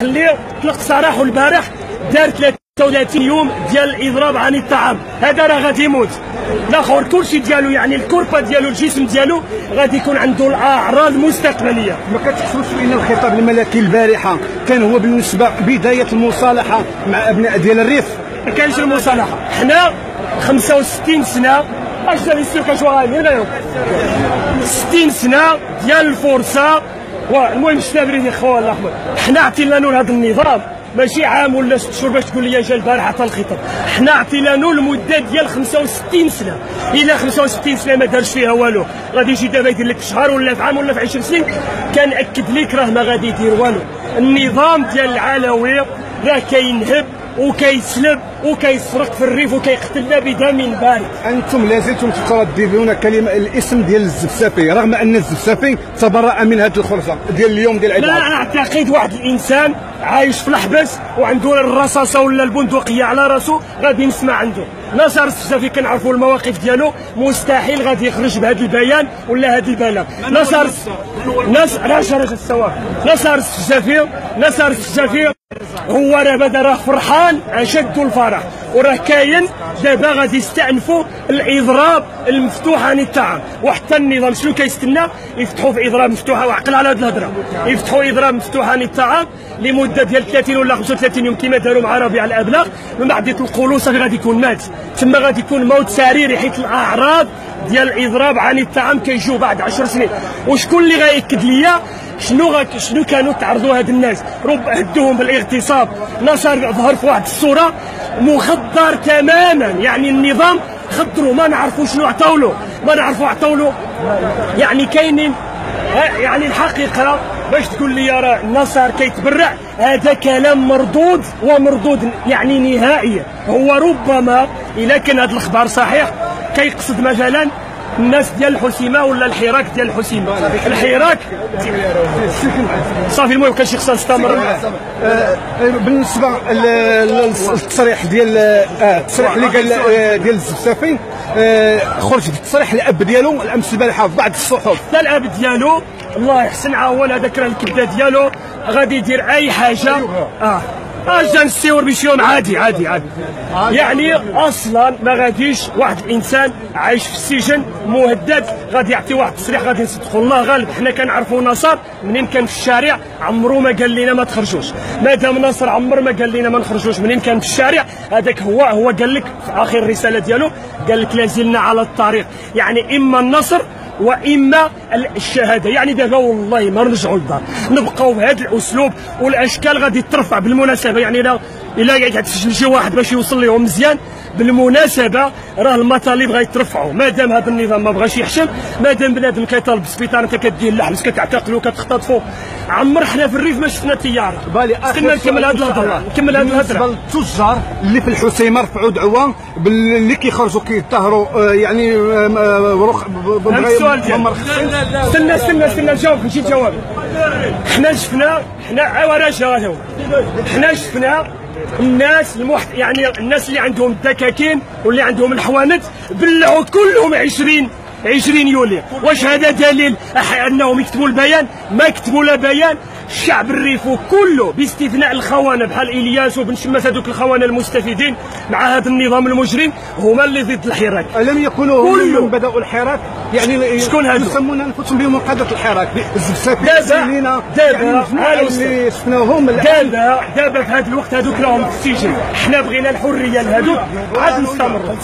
اللي طلق سراحه البارح دار 33 يوم ديال الاضراب عن الطعام، هذا راه غادي يموت. الاخر كلشي ديالو يعني الكربه ديالو الجسم ديالو غادي يكون عنده الاعراض مستقبليه. ما كتحسوش بان الخطاب الملكي البارحه كان هو بالنسبه بدايه المصالحه مع ابناء ديال الريف؟ ما كانش المصالحه، حنا 65 سنه اش دابا كنشوف هنا 60 سنه ديال الفرصه. المهم الشابرين يا خويا الله يحفظك، حنا عطينا له هذا النظام ماشي عام ولا 6 شهور باش تقول لي جا البارح عطى الخطاب، حنا عطينا له المده ديال 65 سنه. الى 65 سنه ما دارش فيها والو، غادي يجي دابا يدير لك في شهر ولا في عام ولا في 10 سنين، كنأكد لك راه ما غادي يدير والو. النظام ديال العلوي راه كينهب وكيسلب وكيسرق في الريف وكيقتلنا بدم بارد. انتم لازلتم ترددون كلمه الاسم ديال الزفسافي رغم ان الزفسافي تبرأ من هذه الخرصه ديال اليوم ديال العباد. لا اعتقد واحد الانسان عايش في الحبس وعنده الرصاصه ولا البندقيه على راسه غادي نسمع عنده. نصر الزفسافي كنعرفوا المواقف ديالو، مستحيل غادي يخرج بهذا البيان ولا هذا البلاغ. نصر الزفسافي هو راه بدا راه فرحان اشد الفرح، وراه كاين دابا غادي يستأنفوا الاضراب المفتوح عن الطعام. وحتى النظام شنو كيستنى؟ يفتحوا في اضراب مفتوحه، وعقل على هذه الهضره، يفتحوا اضراب مفتوح عن الطعام لمده ديال 30 ولا 35 يوم كما داروا مع ربيع الابلاغ. من بعد يطلقوا له صافي غادي يكون مات، تما غادي يكون موت سريري، حيت الاعراض ديال الاضراب عن الطعام كيجيو بعد 10 سنين. وشكون اللي غيأكد ليا شنو كانوا تعرضوا هاد الناس؟ هدوهم بالاغتصاب. نصر ظهر في واحد الصوره مخدر تماما، يعني النظام خدروا، ما نعرفوا شنو عطاو له، يعني كاينين. يعني الحقيقه باش تقول لي راه النصر كيتبرع، هذا كلام مردود ومردود يعني نهائيا. هو ربما الا كان هذا الخبر صحيح كيقصد مثلا الناس ديال الحسيمه ولا الحراك ديال الحسيمه. الحراك صافي المهم كان شي خصها تستمر. بالنسبه للتصريح ديال التصريح اللي قال ديال الزفسافي، خرج بالتصريح الاب ديالو الامس البارحه في بعض الصحف. حتى الاب ديالو الله يحسن عاون هذاك راه الكبده ديالو غادي يدير اي حاجه. جا نسيور بشي يوم عادي. يعني اصلا ما غاديش واحد الانسان عايش في السجن مهدد غادي يعطي واحد التصريح غادي نصدقوا. الله غالب، حنا كنعرفوا نصر منين كان في الشارع عمرو ما قال لنا ما تخرجوش. مادام نصر عمر ما قال لنا ما نخرجوش منين كان في الشارع، هذاك هو قال لك في اخر الرساله ديالو، قال لك لازلنا على الطريق، يعني اما النصر واما الشهاده. يعني دابا والله ما نرجعوا للدار، نبقاو بهذا الاسلوب والاشكال غادي ترفع. بالمناسبه يعني الا قاعد تسجل شي واحد باش يوصل لهم مزيان، بالمناسبه راه المطالب غيترفعوا. مادام هذا النظام ما بغاش يحشم، مادام بنادم كيطالب بالسبيطار انت كدير الحبس كتعتقلوا كتختطفوا. عمر حنا في الريف ما شفنا طياره. استنى نكمل هذه الهضره. بالنسبه للتجار اللي في الحسيمه رفعوا دعوه باللي كيخرجوا كيطهروا يعني السؤال ديالك. استنى نجاوبك، نجي نجاوب. حنا شفنا الناس يعني الناس اللي عندهم الدكاكين واللي عندهم الحوانت بلعوا كلهم 20 يوليو. واش هذا دليل انهم يكتبوا البيان؟ ما كتبوا لا بيان. الشعب الريفي كله باستثناء الخونه بحال الياس وبن شماس، هذوك الخونه المستفيدين مع هذا النظام المجرم هما اللي ضد الحراك. لم يكونوا هم من بداوا الحراك؟ يعني شكون هادو؟ يسمون انفسهم بمقاده الحراك. دابا شفناهم دابا في هذا الوقت هذوك راهم في السجن. حنا بغينا الحريه لهذوك، عاد نستمروا.